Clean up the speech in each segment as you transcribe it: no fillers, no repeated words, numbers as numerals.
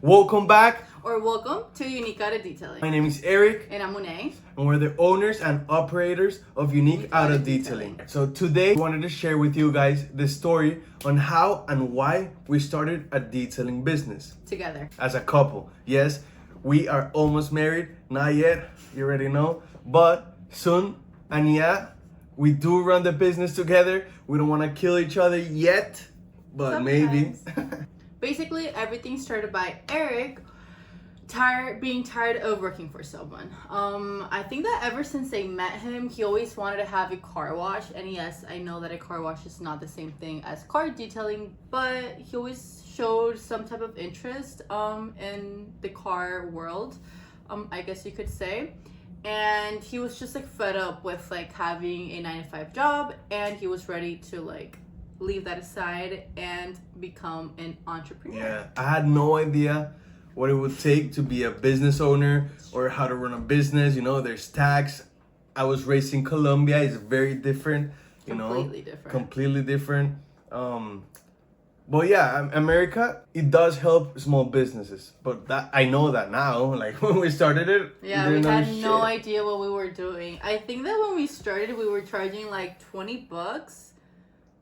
Welcome back. Or welcome to Unick Out of Detailing. My name is Eric. And I'm Monet. And we're the owners and operators of Unick Out of Detailing. So today, I wanted to share with you guys the story on how and why we started a detailing business. Together. As a couple. Yes, we are almost married. Not yet. You already know. But soon. And yeah, we do run the business together. We don't want to kill each other yet. But Sometimes. maybe. Basically, everything started by Eric being tired of working for someone. I think that ever since I met him, he always wanted to have a car wash. And yes, I know that a car wash is not the same thing as car detailing, but he always showed some type of interest in the car world, I guess you could say. And he was just like fed up with like having a 9-to-5 job, and he was ready to like leave that aside and become an entrepreneur. Yeah, I had no idea what it would take to be a business owner or how to run a business. You know, there's tax. I was raised in Colombia. It's very different, completely different. But yeah, America, it does help small businesses. But that I know that now. Like when we started it, yeah, we had no idea what we were doing. I think that when we started, we were charging like $20,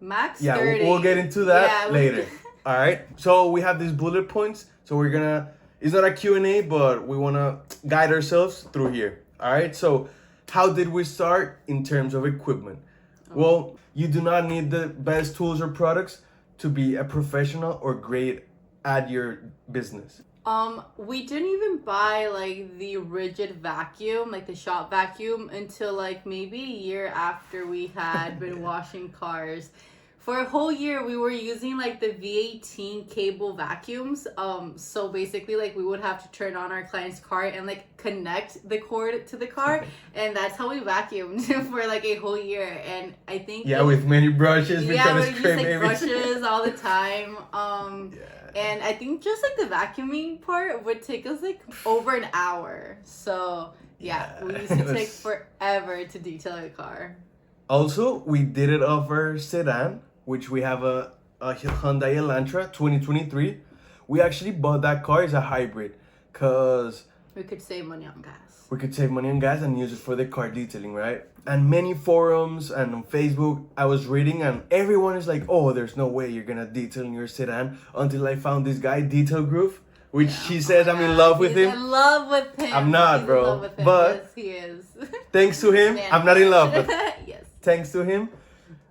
max. Yeah, 30. we'll get into that later. All right. So we have these bullet points. So we're gonna. It's not a Q&A, but we wanna guide ourselves through here. All right. So how did we start in terms of equipment? Well, you do not need the best tools or products to be a professional or great at your business. We didn't even buy like the rigid vacuum, like the shop vacuum, until like maybe a year after we had been washing cars. For a whole year, we were using like the V18 cable vacuums. So basically, like we would have to turn on our client's car and like connect the cord to the car, and that's how we vacuumed for like a whole year. And I think with many brushes, we would use like brushes all the time. And I think just like the vacuuming part would take us like over an hour. So yeah, we used to take forever to detail a car. Also, we did it off our sedan, which we have a Hyundai Elantra 2023. We actually bought that car as a hybrid because we could save money on gas. We could save money on gas and use it for the car detailing, right? And many forums and on Facebook, I was reading and everyone is like, oh, there's no way you're gonna detail in your sedan, until I found this guy, Detail Groove, which she says I'm in love with him. In love with him. I'm not, bro. In love with him. But yes, he is. Thanks to him, I'm not in love. But yes. Thanks to him,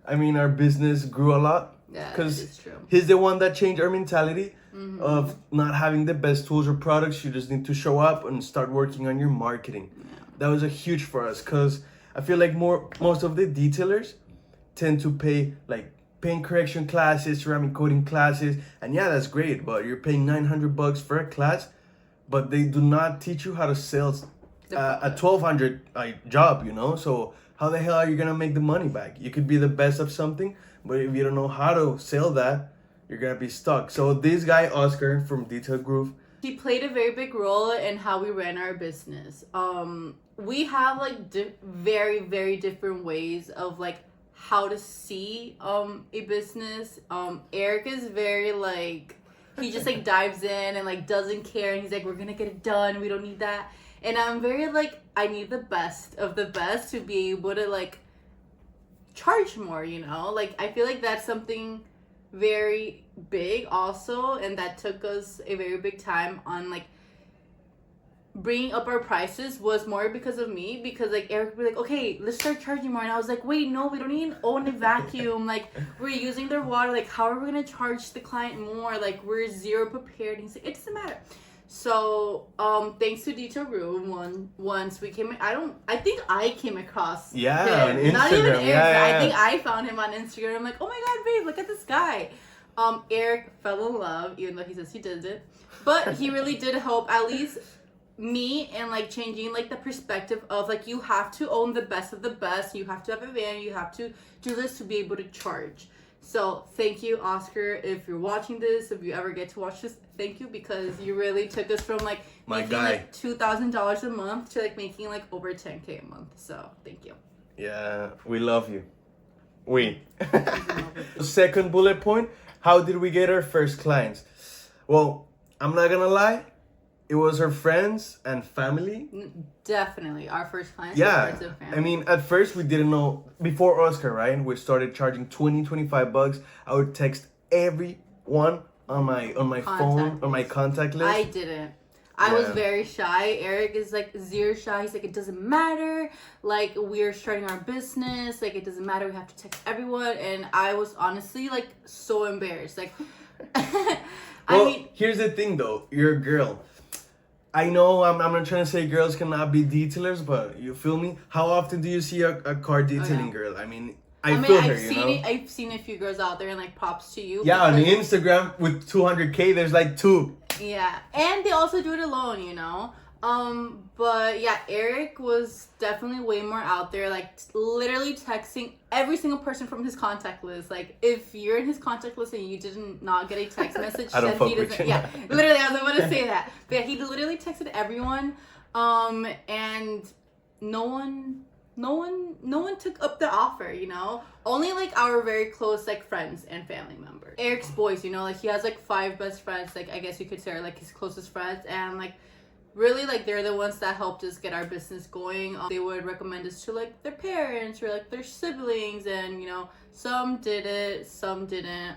I mean, our business grew a lot. Yeah, because he's the one that changed our mentality of not having the best tools or products. You just need to show up and start working on your marketing. Yeah. That was a huge for us because I feel like most of the detailers tend to pay like paint correction classes, ceramic coating classes, and yeah, that's great. But you're paying $900 for a class, but they do not teach you how to sell a $1,200 job. You know, so how the hell are you gonna make the money back? You could be the best of something, but if you don't know how to sell that, you're gonna be stuck. So this guy, Oscar from Detail Groove, he played a very big role in how we ran our business. We have like very, very different ways of like how to see a business. Eric is very like, he just like dives in and like doesn't care, and he's like, we're gonna get it done, we don't need that. And I'm very like, I need the best of the best to be able to like charge more, you know? Like I feel like that's something very big also, and that took us a very big time on like bringing up our prices was more because of me, because like Eric would be like, okay, let's start charging more, and I was like, wait, no, we don't even own a vacuum, like we're using their water, like how are we gonna charge the client more, like we're zero prepared. And he's like, it doesn't matter. So thanks to Detail Room, once we came, I think I came across him. On Instagram. Not even Eric. I think I found him on Instagram. I'm like, oh my god, babe, look at this guy. Eric fell in love, even though he says he didn't, but he really did help at least me and like changing like the perspective of like, you have to own the best of the best, you have to have a van, you have to do this to be able to charge. So thank you, Oscar, if you're watching this, if you ever get to watch this, thank you, because you really took us from like making like $2,000 a month to like making like over $10,000 a month. So thank you. Yeah, we love you. Second bullet point, how did we get our first clients? Well, I'm not gonna lie, it was her friends and family. Definitely. Our first clients Yeah. were friends and family. I mean, at first we didn't know. Before Oscar, right? We started charging 20, 25 bucks. I would text everyone on my phone, on my contact list. I didn't. I was very shy. Eric is like zero shy. He's like, it doesn't matter. Like, we're starting our business. Like, it doesn't matter. We have to text everyone. And I was honestly like so embarrassed. Like, Well, here's the thing though. You're a girl. I know I'm not trying to say girls cannot be detailers, but you feel me? How often do you see a car detailing girl? I mean, I feel her, you know? I've seen a few girls out there, and like, props to you. Yeah, on the Instagram with 200K, there's like 2. Yeah, and they also do it alone, you know. But yeah, Eric was definitely way more out there, like literally texting every single person from his contact list. Like, if you're in his contact list and you didn't not get a text message, I don't then fuck he with doesn't. you. Yeah, literally, I was about to say that. But yeah, he literally texted everyone, and no one took up the offer, you know. Only like our very close like friends and family members. Eric's boys, you know, like he has like 5 best friends, like I guess you could say are like his closest friends, and like really like they're the ones that helped us get our business going. They would recommend us to like their parents or like their siblings, and you know, some did it, some didn't.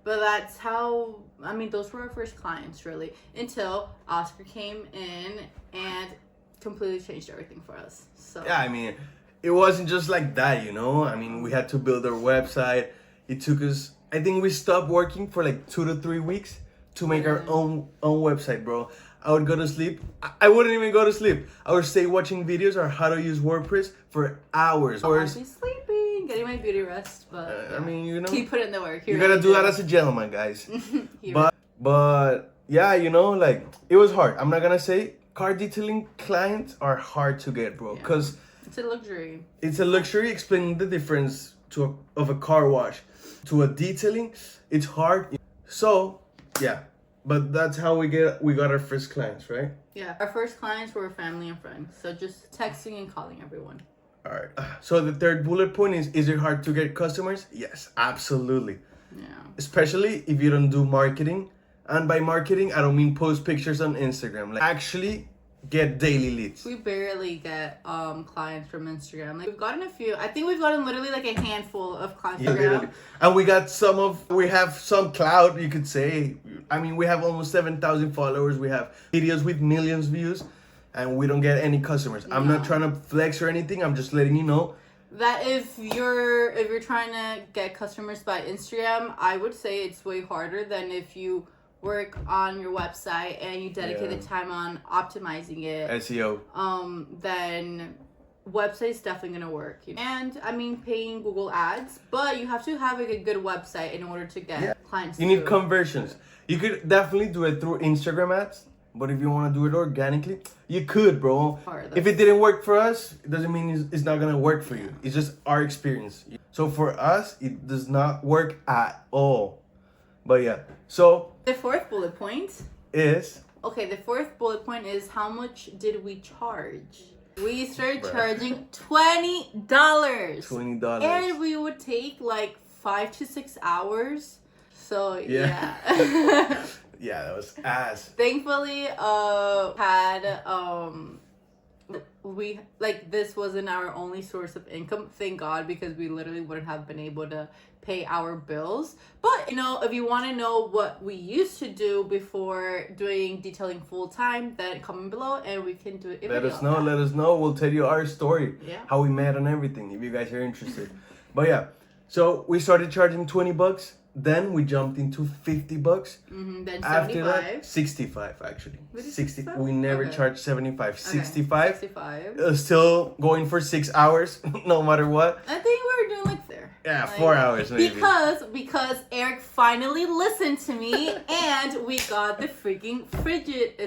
But that's how, I mean, those were our first clients really, until Oscar came in and completely changed everything for us. So yeah, I mean, it wasn't just like that, you know. I mean, we had to build our website. It took us, I think we stopped working for like 2 to 3 weeks to make our own website, bro. I would go to sleep. I wouldn't even go to sleep. I would stay watching videos on how to use WordPress for hours. I'm actually sleeping, getting my beauty rest, but I mean, you know, keep putting the work. You gotta do that as a gentleman, guys. but yeah, you know, like it was hard. I'm not gonna say car detailing clients are hard to get, bro, because it's a luxury. It's a luxury. Explaining the difference of a car wash to a detailing, it's hard. So yeah, but that's how we got our first clients, right? Yeah, our first clients were family and friends. So just texting and calling everyone. All right. So the third bullet point is it hard to get customers? Yes, absolutely. Yeah. Especially if you don't do marketing. And by marketing, I don't mean post pictures on Instagram. Like actually get daily leads. We barely get clients from Instagram. Like we've gotten a few. I think we've gotten literally like a handful of clients from Instagram. And we have some clout, you could say. I mean, we have almost 7,000 followers. We have videos with millions views, and we don't get any customers. I'm not trying to flex or anything. I'm just letting you know that if you're trying to get customers by Instagram, I would say it's way harder than if you work on your website and you dedicate the time on optimizing it. SEO. Then website's definitely gonna work. And I mean, paying Google ads, but you have to have like a good website in order to get clients. You need conversions. You could definitely do it through Instagram ads, but if you want to do it organically, you could, bro. If it didn't work for us, it doesn't mean it's not gonna work for you. It's just our experience. So for us, it does not work at all. But yeah, so the fourth bullet point is the fourth bullet point is how much did we charge? We started charging $20. $20, and we would take like 5 to 6 hours. So yeah. Yeah, that was ass. Thankfully, we like this wasn't our only source of income. Thank God, because we literally wouldn't have been able to pay our bills. But you know, if you want to know what we used to do before doing detailing full time, then comment below and we can do it. Let us know. We'll tell you our story, how we met and everything, if you guys are interested. But yeah, so we started charging $20. Then we jumped into $50. Then 75. After that, 65 actually. 60. We never charged 75. 65. 65. Still going for 6 hours, no matter what. I think we were doing like there. Yeah, like, 4 hours maybe. Because Eric finally listened to me and we got the freaking frigid.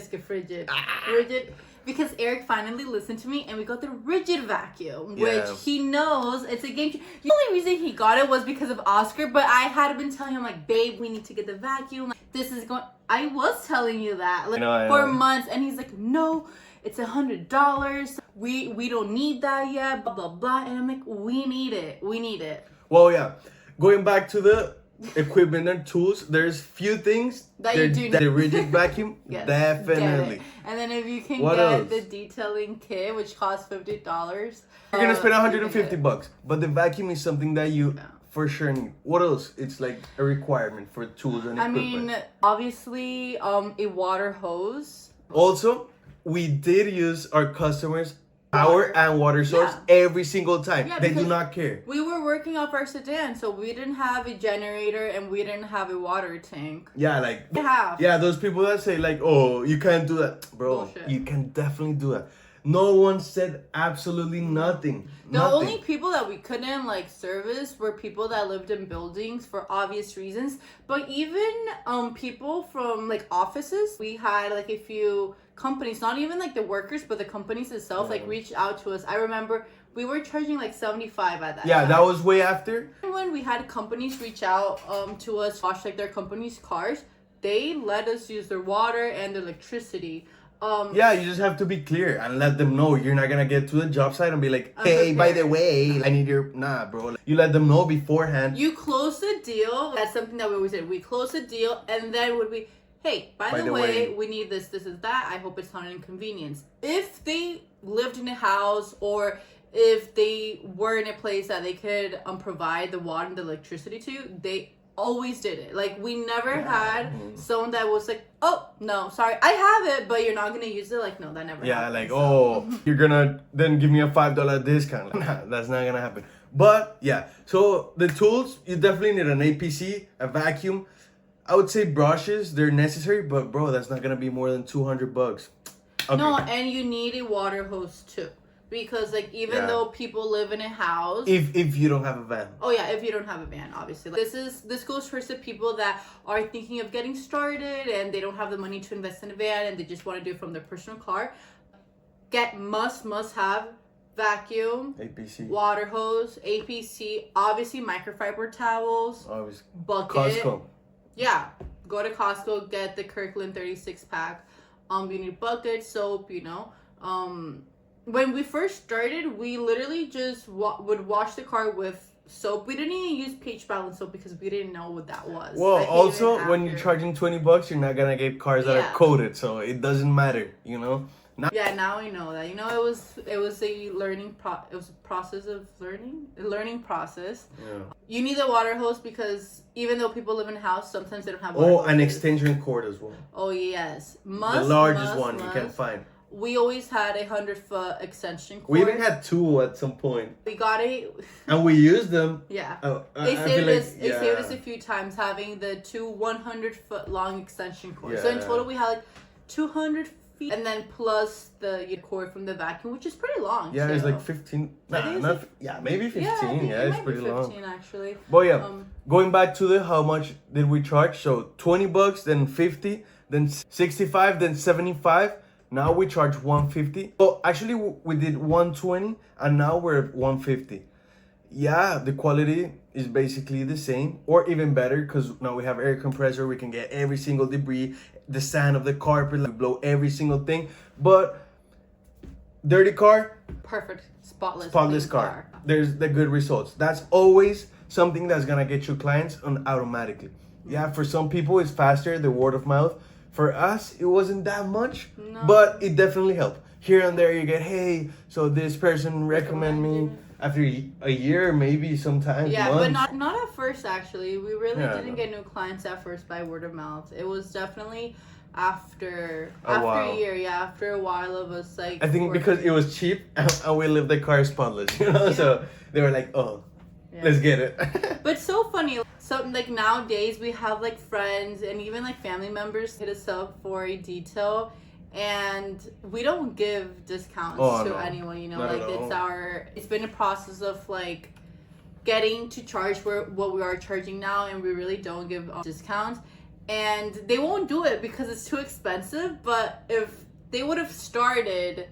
Because Eric finally listened to me and we got the rigid vacuum, which he knows it's a game changer. The only reason he got it was because of Oscar, but I had been telling him like, babe, we need to get the vacuum. Like, this is going. I was telling you that like for months, and he's like, no, it's $100. We don't need that yet. Blah blah blah. And I'm like, we need it. We need it. Well, yeah. Going back to the equipment and tools, there's few things that you do need. The rigid vacuum, yes, definitely. And then if you can What get else? the detailing kit, which costs $50, You're gonna spend $150, but the vacuum is something that you Yeah. for sure need. What else? It's like a requirement for tools and equipment. I mean, obviously, a water hose. Also, we did use our customers' power and water source every single time. Yeah, they do because not care. We were working off our sedan, so we didn't have a generator and we didn't have a water tank. Yeah, like We have. yeah, those people that say like, "Oh, you can't do that," bro. Bullshit. You can definitely do that. No one said absolutely nothing. The Nothing. only people that we couldn't like service were people that lived in buildings for obvious reasons. But even people from like offices, we had like a few companies, not even like the workers, but the companies itself, like reached out to us. I remember we were charging like $75 at that time. that was way after. When we had companies reach out to us, wash like their company's cars, they let us use their water and their electricity. Yeah, you just have to be clear and let them know. You're not gonna get to the job site and be like, "Hey, by the way, I need your..." Nah, bro. You let them know beforehand. You close the deal. That's something that we always did. We close the deal, and then would be, "Hey, by the way, we need this, this, is that. I hope it's not an inconvenience." If they lived in a house or if they were in a place that they could provide the water and the electricity to, they always did it. Like, we never had someone that was like, "Oh, no, sorry, I have it, but you're not gonna use it." Like, no, that never happened. Like, "Oh, you're gonna then give me a $5 discount." Like, nah, that's not gonna happen. But yeah, so the tools, you definitely need an APC, a vacuum. I would say brushes, they're necessary, but bro, that's not gonna be more than $200. Okay. No, and you need a water hose too. Because like even though people live in a house, if you don't have a van. Oh yeah, if you don't have a van, obviously. Like, this goes towards the people that are thinking of getting started and they don't have the money to invest in a van and they just want to do it from their personal car. Must have vacuum, APC, water hose, APC, obviously microfiber towels, bucket. Costco. Yeah, go to Costco, get the Kirkland 36 pack. You need bucket, soap, when we first started, we literally just would wash the car with soap. We didn't even use pH balance soap because we didn't know what that was. Well, also when you're charging $20, you're not gonna get cars that are coated, so it doesn't matter, Now we know that. It was a process of learning, a learning process. Yeah. You need the water hose because even though people live in a house, sometimes they don't have water hoses. An extension cord as well. Oh yes, The largest one you can find. We always had 100-foot extension cord. We even had 2 at some point. We got it. And we used them. Yeah. They saved us a few times having the 2 100-foot long extension cords. So in total we had like 200 feet and then plus the cord from the vacuum, which is pretty long. Yeah, it's like 15. Maybe 15. Yeah, it's pretty 15 long. Actually. But yeah, going back to how much did we charge? So $20, then 50, then 65, then 75. Now we charge 150. Oh, actually we did 120 and now we're at 150. Yeah, the quality is basically the same or even better because now we have air compressor. We can get every single debris, the sand of the carpet, we blow every single thing. But dirty car, perfect, spotless car. There's the good results. That's always something that's gonna get you clients on automatically. Yeah, for some people it's faster, the word of mouth. For us, it wasn't that much, but it definitely helped. Here and there, you get, "Hey, so this person recommend me." After a year, maybe sometimes months. But not at first. Actually, we really didn't get new clients at first by word of mouth. It was definitely after a year. Yeah, after a while of us like. I think because it was cheap and we lived the car spotless, So they were like, "Oh, let's get it." But so funny. So like nowadays we have like friends and even like family members hit us up for a detail, and we don't give discounts to anyone. It's been a process of like getting to charge what we are charging now, and we really don't give discounts, and they won't do it because it's too expensive. But if they would have started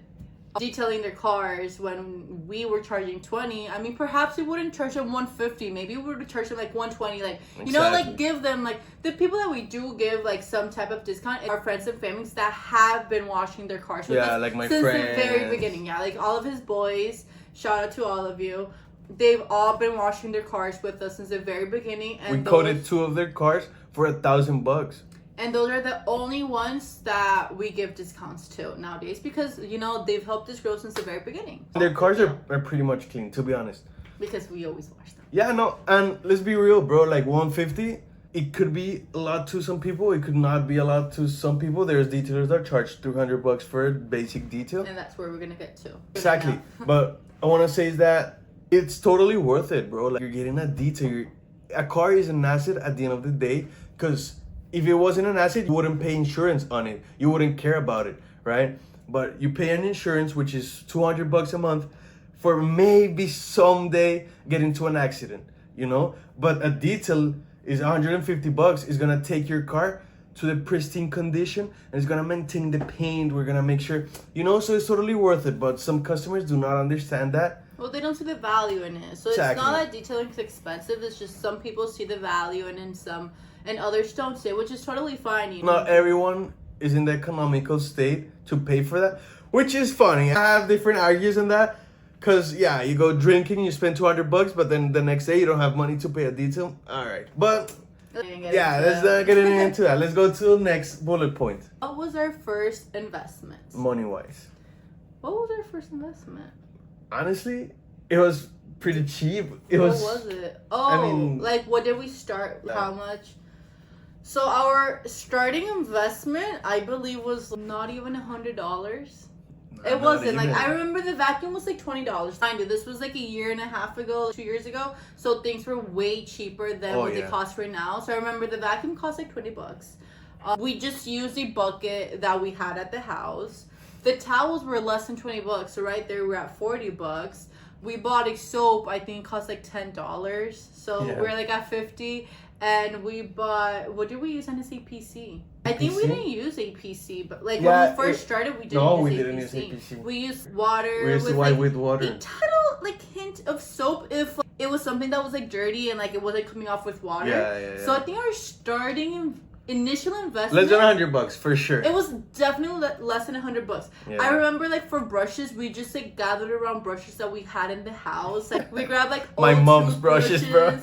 detailing their cars when we were charging 20, I mean, perhaps we wouldn't charge them 150. Maybe we would charge them like 120. Like, like give them like the people that we do give like some type of discount are friends and families that have been washing their cars. Like my since friends. the very beginning. Yeah, like all of his boys. Shout out to all of you. They've all been washing their cars with us since the very beginning, and We coated 2 of their cars for $1,000. And those are the only ones that we give discounts to nowadays because, you know, they've helped us grow since the very beginning. Their cars are pretty much clean, to be honest. Because we always wash them. Yeah, no, and let's be real, bro. Like 150, it could be a lot to some people. It could not be a lot to some people. There's detailers that charge $200 for a basic detail. And that's where we're gonna get to. Exactly. But I want to say is that it's totally worth it, bro. Like you're getting a detail. A car is an asset at the end of the day, because if it wasn't an asset, you wouldn't pay insurance on it. You wouldn't care about it, right? But you pay an insurance, which is $200 a month, for maybe someday get into an accident, you know? But a detail is $150. It's gonna take your car to the pristine condition and it's gonna maintain the paint. We're gonna make sure, you know, so it's totally worth it. But some customers do not understand that. Well, they don't see the value in it. So Exactly. It's not that detailing is expensive. It's just some people see the value in it and some, and others don't see it, which is totally fine. You know? Not everyone is in the economical state to pay for that, which is funny. I have different arguments on that. Cause yeah, you go drinking, you spend $200, but then the next day you don't have money to pay a detail. All right, but yeah, let's not get into that. Let's go to the next bullet point. What was our first investment? Money wise, What was our first investment? honestly, it was pretty cheap. What was it? Oh, I mean, like what did we start? Yeah. How much? So our starting investment, I believe, was not even $100. It wasn't. Like, I remember the vacuum was like $20. Mind you, this was like a year and a half ago, 2 years ago. So things were way cheaper than what they cost right now. So I remember the vacuum cost like $20. We just used a bucket that we had at the house. The towels were less than $20. So right there, we're at $40. We bought a soap, I think it cost like $10. So we're like at $50. And we bought, what did we use on this APC? I think we didn't use APC, but like when we first started, we didn't use APC. We used water. We used to wipe with water. A little like hint of soap if it was something that was like dirty and like it wasn't coming off with water. Yeah. So I think our starting initial investment, less than $100 for sure. It was definitely less than $100. Yeah. I remember like for brushes, we just like gathered around brushes that we had in the house. Like we grabbed like my old mom's brushes, bro.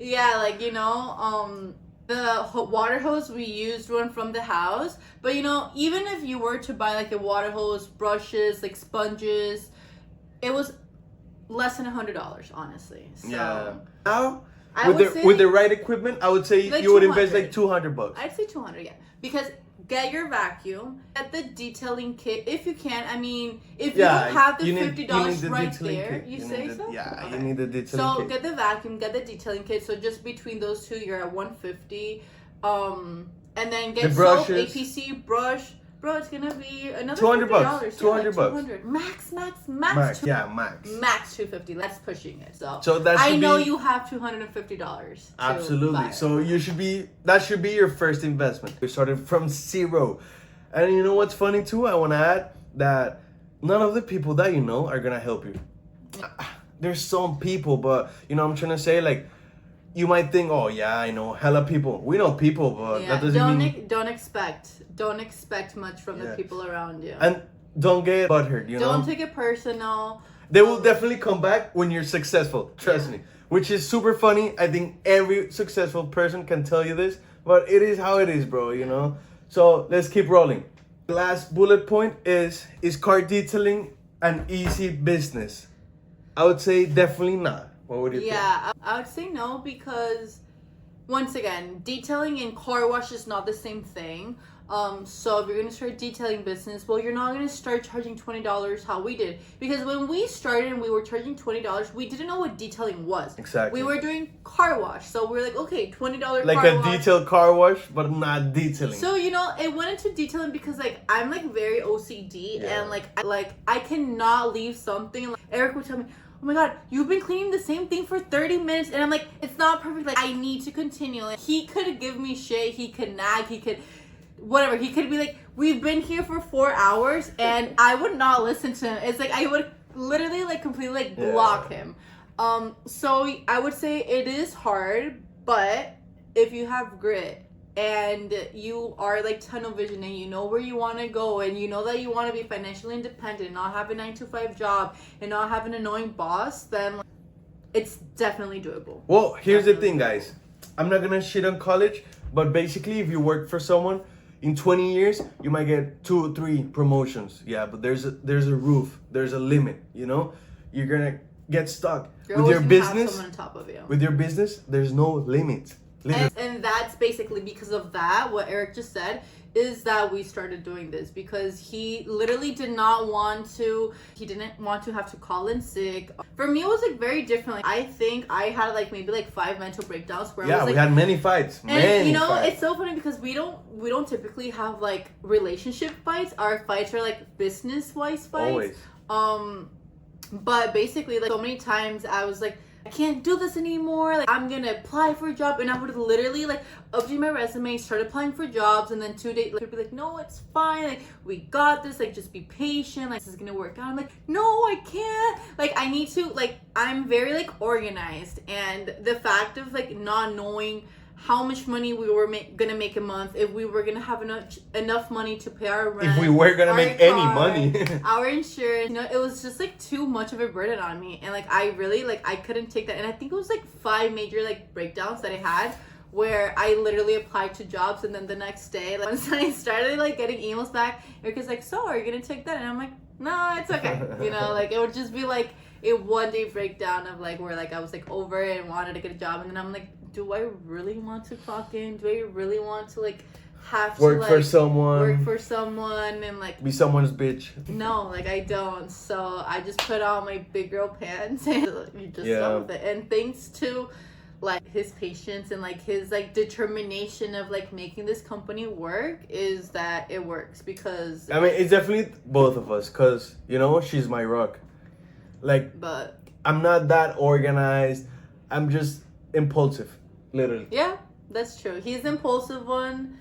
Yeah, like, you know, the water hose, we used one from the house. But, you know, even if you were to buy, like, a water hose, brushes, like, sponges, it was less than $100, honestly. So, yeah. Now, I with the right equipment, I would say like you would invest like $200. I'd say 200, yeah. Because get your vacuum, get the detailing kit if you can. I mean, if you don't have the $50 right there, you say so? Yeah, okay. You need the detailing kit. So get the vacuum, get the detailing kit. So just between those two, you're at $150. And then get soap, APC, brush. Bro, it's gonna be another $200. $200. Max. Max. Max $250. That's pushing it. So that know you have $250. Absolutely. So that should be your first investment. We started from zero. And you know what's funny too? I wanna add that none of the people that you know are gonna help you. There's some people, but you know what I'm trying to say, like, you might think, oh yeah, I know hella people. We know people, but that doesn't mean don't expect much from the people around you. And don't get butthurt, you know. Don't take it personal. They will definitely come back when you're successful. Trust me. Which is super funny. I think every successful person can tell you this, but it is how it is, bro, you know. So let's keep rolling. The last bullet point is car detailing an easy business? I would say definitely not. What would you think? Yeah, I would say no because, once again, detailing and car wash is not the same thing. So if you're gonna start a detailing business, well, you're not gonna start charging $20 how we did. Because when we started and we were charging $20, we didn't know what detailing was. Exactly. We were doing car wash, so we were like, okay, $20 like car a wash. detailed car wash, but not detailing. So, you know, it went into detailing because like I'm like very OCD and like I cannot leave something. And, like, Eric would tell me, oh my god, you've been cleaning the same thing for 30 minutes. And I'm like, it's not perfect. Like, I need to continue. Like, he could give me shit. He could nag. He could, whatever. He could be like, we've been here for 4 hours. And I would not listen to him. It's like, I would literally like completely like block him. So I would say it is hard. But if you have grit and you are like tunnel vision and you know where you want to go and you know that you want to be financially independent and not have a 9-to-5 job and not have an annoying boss, then it's definitely doable. Well, here's Definitely the thing, guys. I'm not gonna shit on college, but basically, if you work for someone, in 20 years, you might get 2 or 3 promotions. Yeah, but there's a roof, there's a limit. You know, you're gonna get stuck You're with your always gonna have business. someone on top of you. With your business, there's no limit. And that's basically because of that, what Eric just said, is that we started doing this because he literally didn't want to have to call in sick. For me, it was like very different. Like, I think I had like maybe like 5 mental breakdowns where I was like, we had many fights. and you know, fights. it's so funny because we don't typically have like relationship fights. Our fights are like business wise fights. Always. But basically, like, so many times I was like, I can't do this anymore. Like, I'm gonna apply for a job, and I would literally like update my resume, start applying for jobs, and then 2 days later be like, no, it's fine. Like, we got this. Like, just be patient. Like, this is gonna work out. I'm like, no, I can't. Like, I need to. Like, I'm very like organized, and the fact of like not knowing how much money we were gonna make a month, if we were gonna have enough money to pay our rent, if we were gonna make any money, our insurance, you know, it was just like too much of a burden on me, and like I really like I couldn't take that. And I think it was like 5 major like breakdowns that I had where I literally applied to jobs, and then the next day, like, once I started like getting emails back, Erica's like, so are you gonna take that? And I'm like, no, it's okay. You know, like it would just be like a 1 day breakdown of like where like I was like over it and wanted to get a job, and then I'm like, do I really want to clock in? Do I really want to like have to work for someone and like be someone's bitch? No, like I don't. So I just put on my big girl pants and you just stop with it. And thanks to like his patience and like his like determination of like making this company work, is that it works. Because I mean, it's definitely both of us, because you know, she's my rock. Like, but I'm not that organized. I'm just impulsive, literally. Yeah, that's true. He's the impulsive one,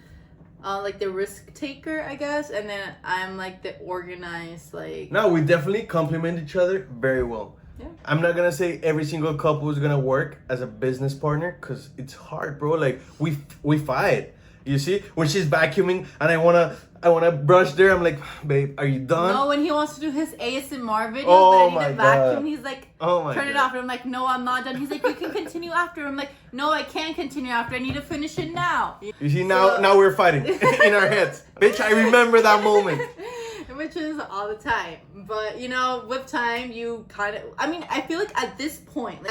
like the risk taker, I guess, and then I'm like the organized, like. No, we definitely complement each other very well. Yeah. I'm not gonna say every single couple is gonna work as a business partner, because it's hard, bro. Like, we fight. You see, when she's vacuuming and I wanna brush there, I'm like, babe, are you done? No, when he wants to do his ASMR videos, Oh but I need my to vacuum, God. He's like, Oh my turn it God. off. And I'm like, no, I'm not done. He's like, you can continue after. I'm like, no, I can't continue after. I need to finish it now. You see, now we're fighting in our heads. Bitch, I remember that moment. Which is all the time. But, you know, with time, you kind of, I mean, I feel like at this point,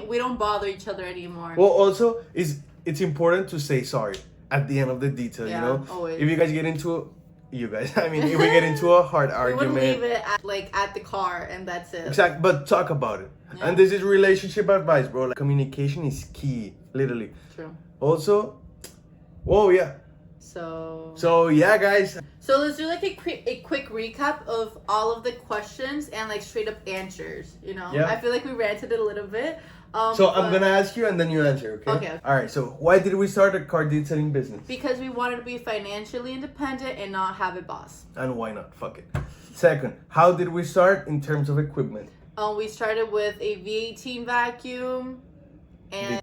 we don't bother each other anymore. Well, also, it's important to say sorry at the end of the detail, Yeah, you know? always. If you guys get into if we get into a hard We argument. would leave it at the car, and that's it. Exactly, but talk about it. Yeah. And this is relationship advice, bro. Like, communication is key, literally. True. Also, oh yeah. So yeah, guys. So let's do like a quick recap of all of the questions and like straight up answers. You know, Yeah. I feel like we ranted it a little bit. So I'm gonna ask you and then you answer, okay? Okay. All right. So why did we start a car detailing business? Because we wanted to be financially independent and not have a boss. And why not? Fuck it. Second, how did we start in terms of equipment? We started with a V18 vacuum and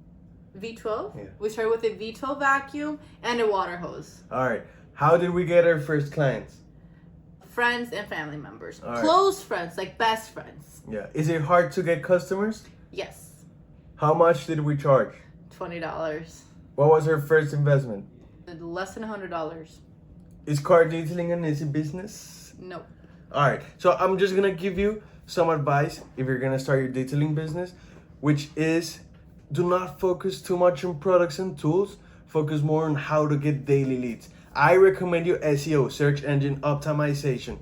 V12. Yeah. We started with a V12 vacuum and a water hose. All right. How did we get our first clients? Friends and family members. All right. Close friends, like best friends. Yeah. Is it hard to get customers? Yes. How much did we charge? $20. What was our first investment? Less than $100. Is car detailing an easy business? No. All right. So I'm just gonna give you some advice if you're gonna start your detailing business, which is do not focus too much on products and tools. Focus more on how to get daily leads. I recommend you SEO, search engine optimization,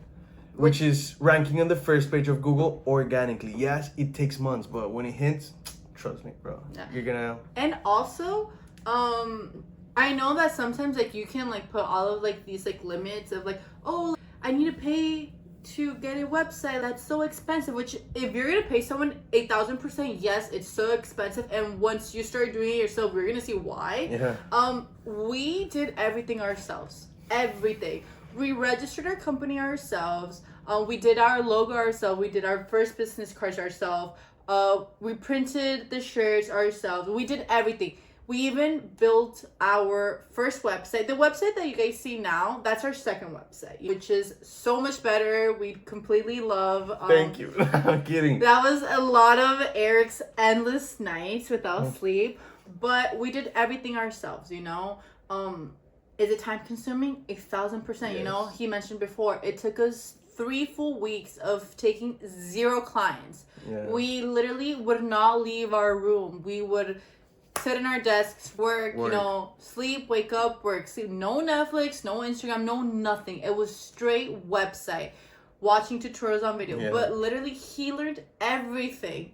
which is ranking on the first page of Google organically. Yes, it takes months, but when it hits, trust me, bro, Yeah. you're gonna. And also, I know that sometimes like you can like put all of like these like limits of like, oh, I need to pay to get a website that's so expensive, which if you're gonna pay someone 1,000%, yes, it's so expensive, and once you start doing it yourself, you're gonna see why. Yeah. We did everything ourselves. Everything. We registered our company ourselves. We did our logo ourselves. We did our first business cards ourselves. We printed the shirts ourselves. We did everything. We even built our first website. The website that you guys see now, that's our second website, which is so much better. We completely love. Thank you. I'm kidding. That was a lot of Eric's endless nights without sleep, but we did everything ourselves, you know. Is it time consuming? 1,000%. You know, he mentioned before, it took us 3 full weeks of taking 0 clients. Yeah. We literally would not leave our room. We would sit in our desks, work, you know, sleep, wake up, work, sleep. No Netflix, no Instagram, no nothing. It was straight website, watching tutorials on video. But literally, he learned everything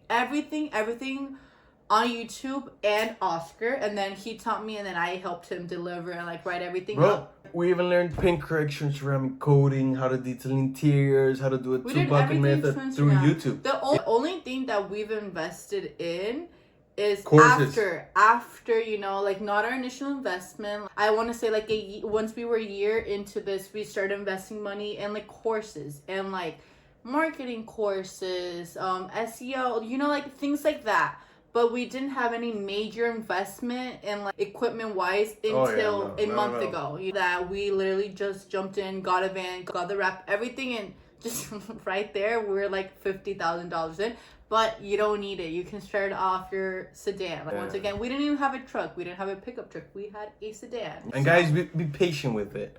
on YouTube and Oscar, and then he taught me, and then I helped him deliver and like write everything up. We even learned paint correction, ceramic coating, how to detail interiors, how to do a 2-bucket method through YouTube. The only thing that we've invested in is courses. after you know, like not our initial investment. I want to say like once we were a year into this, we started investing money in like courses and like marketing courses, SEO, you know, like things like that. But we didn't have any major investment in like equipment wise until a month ago. That we literally just jumped in, got a van, got the wrap, everything, and just right there we're like $50,000 in. But you don't need it. You can start off your sedan. Like once again, we didn't even have a truck. We didn't have a pickup truck. We had a sedan. And guys, be patient with it.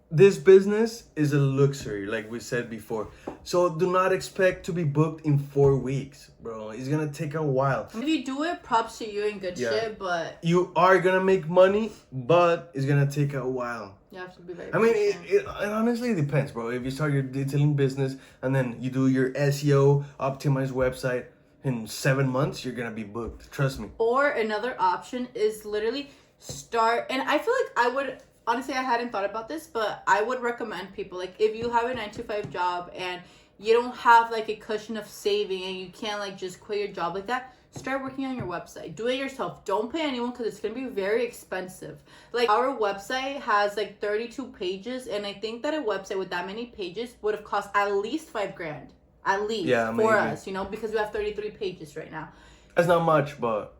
This business is a luxury, like we said before. So do not expect to be booked in 4 weeks, bro. It's gonna take a while. If you do it, props to you and good shit, but you are gonna make money, but it's gonna take a while. You have to be very it honestly depends, bro. If you start your detailing business and then you do your SEO, optimized website, in 7 months, you're gonna be booked. Trust me. Or another option is literally start, and I feel like I would, honestly, I hadn't thought about this, but I would recommend people, like, if you have a 9-to-5 job and you don't have, like, a cushion of saving and you can't, like, just quit your job like that, start working on your website. Do it yourself. Don't pay anyone because it's going to be very expensive. Like, our website has, like, 32 pages, and I think that a website with that many pages would have cost at least $5,000. At least. For us, you know, because we have 33 pages right now. That's not much, but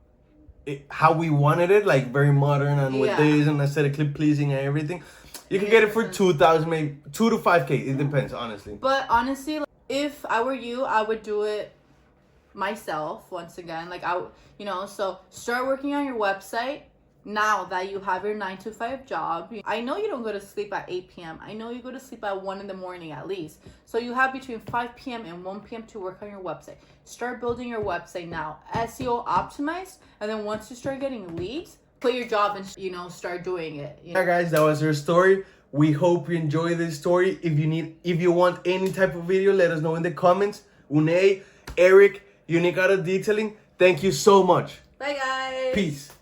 how we wanted it, like very modern and with this and aesthetically pleasing and everything, you can get it for 2,000, maybe 2 to 5K. It depends, honestly. But honestly, like, if I were you, I would do it myself. Once again, like you know, so start working on your website now that you have your 9-to-5 job. I know you don't go to sleep at 8 p.m. I know you go to sleep at 1 in the morning at least. So you have between 5 p.m. and 1 p.m. to work on your website. Start building your website now. SEO optimized. And then once you start getting leads, quit your job and, you know, start doing it. You know? Yeah, guys, that was our story. We hope you enjoy this story. If you want any type of video, let us know in the comments. Unick, Eric, Unick Detailing. Thank you so much. Bye, guys. Peace.